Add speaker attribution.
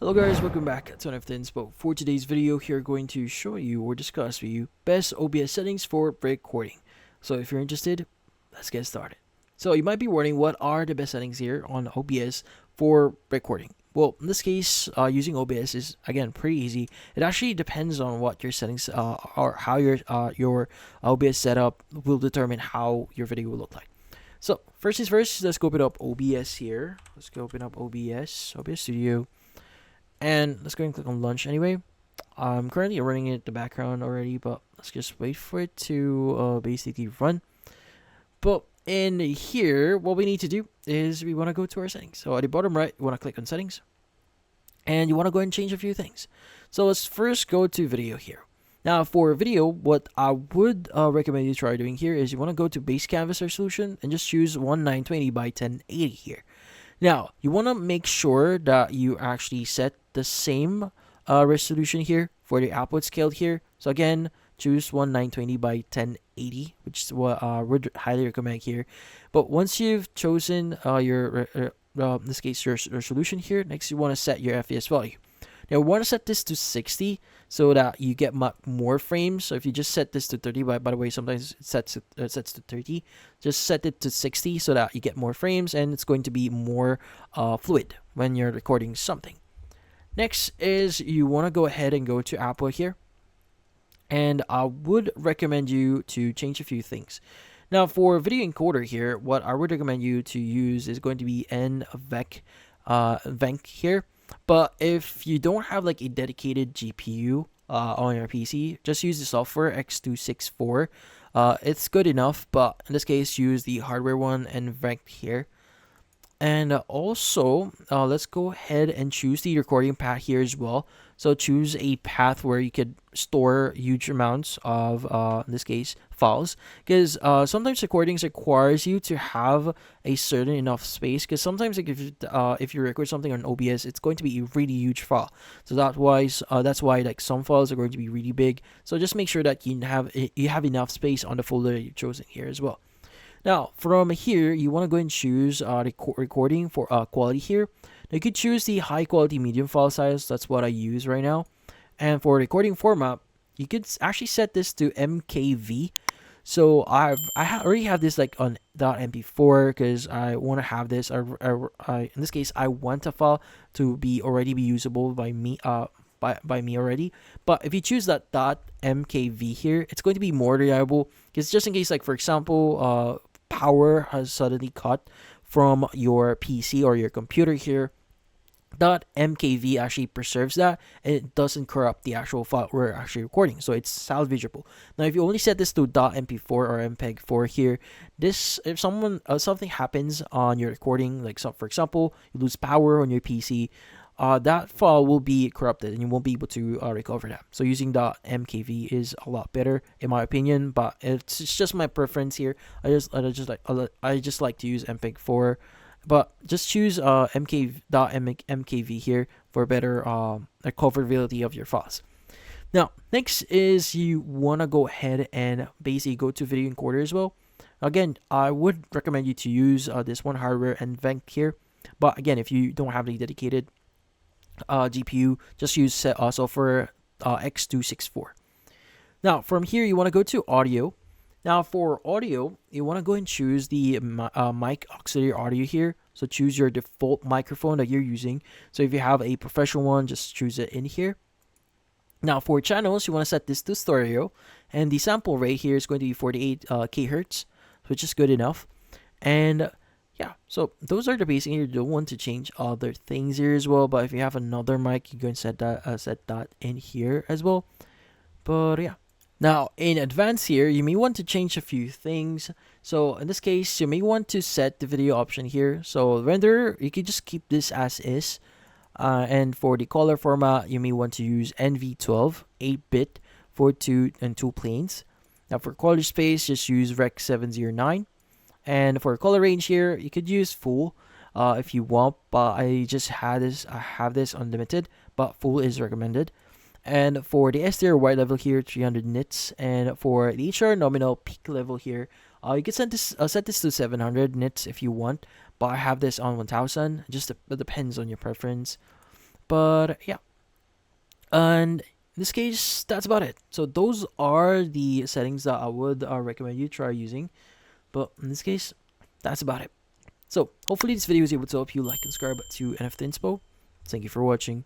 Speaker 1: Hello guys, welcome back to another Inspo. For today's video, here going to show you or discuss with you best OBS settings for recording. So if you're interested, let's get started. So you might be wondering what are the best settings here on OBS for recording. Well, in this case, using OBS is again pretty easy. It actually depends on what your settings or how your OBS setup will determine how your video will look like. So first things first, let's go open up OBS here. Let's go open up OBS Studio. And let's go and click on launch anyway. I'm currently running it in the background already, but let's just wait for it to basically run. But in here, what we need to do is we want to go to our settings. So at the bottom right, you want to click on settings. And you want to go and change a few things. So let's first go to video here. Now for video, what I would recommend you try doing here is you want to go to base canvas resolution and just choose 1920 by 1080 here. Now, you want to make sure that you actually set the same resolution here for the output scale here. So again, choose 1920 by 1080, which is what I would highly recommend here. But once you've chosen in this case, your resolution here, next you want to set your FPS value. Now, we want to set this to 60 so that you get more frames. So if you just set this to 30, by the way, sometimes it sets to 30. Just set it to 60 so that you get more frames and it's going to be more fluid when you're recording something. Next is you want to go ahead and go to output here. And I would recommend you to change a few things. Now, for video encoder here, what I would recommend you to use is going to be NVENC here. But if you don't have like a dedicated GPU on your PC, just use the software X264. It's good enough, but in this case, use the hardware one and NVENC here. And also, let's go ahead and choose the recording path here as well. So choose a path where you could store huge amounts of, in this case, files. Because sometimes recordings requires you to have a certain enough space. Because sometimes like, if you record something on OBS, it's going to be a really huge file. So that's why like some files are going to be really big. So just make sure that you have enough space on the folder you've chosen here as well. Now, from here, you want to go and choose recording for quality here. Now, you could choose the high quality medium file size. That's what I use right now. And for recording format, you could actually set this to MKV. So I already have this like on .mp4 because I want to have this. In this case, I want a file to already be usable by me. By me already. But if you choose that .mkv here, it's going to be more reliable because just in case, like for example, power has suddenly cut from your PC or your computer here, .mkv actually preserves that and it doesn't corrupt the actual file we're actually recording, so it's salvageable. Now if you only set this to .mp4 or mpeg4 here, if something happens on your recording, like for example you lose power on your PC, that file will be corrupted and you won't be able to recover that. So using .mkv is a lot better in my opinion, but it's just my preference here. I just like to use mpeg4, but just choose mkv here for better recoverability of your files. Now next is you want to go ahead and basically go to video encoder as well. Again, I would recommend you to use this one hardware and NVENC here, but again, if you don't have any dedicated GPU, just use software X264. Now from here you want to go to audio. Now for audio, you want to go and choose the mic auxiliary audio here. So choose your default microphone that you're using. So if you have a professional one, just choose it in here. Now for channels, you want to set this to stereo, and the sample rate here is going to be 48 kHz, which is good enough. And yeah, so those are the basic here. You don't want to change other things here as well, but if you have another mic, you can set that in here as well. But yeah, now in advance here, you may want to change a few things. So in this case, you may want to set the video option here. So render, you can just keep this as is. And for the color format, you may want to use NV12 8-bit for 2 planes. Now for color space, just use Rec 709. And for color range here, you could use full if you want, but I have this unlimited, but full is recommended. And for the SDR white level here, 300 nits, and for the HDR nominal peak level here, you can set this to 700 nits if you want, but I have this on 1000. It depends on your preference. But yeah, and in this case, that's about it. So those are the settings that I would recommend you try using. But in this case, that's about it. So hopefully this video was able to help you like and subscribe to NFT Inspo. Thank you for watching.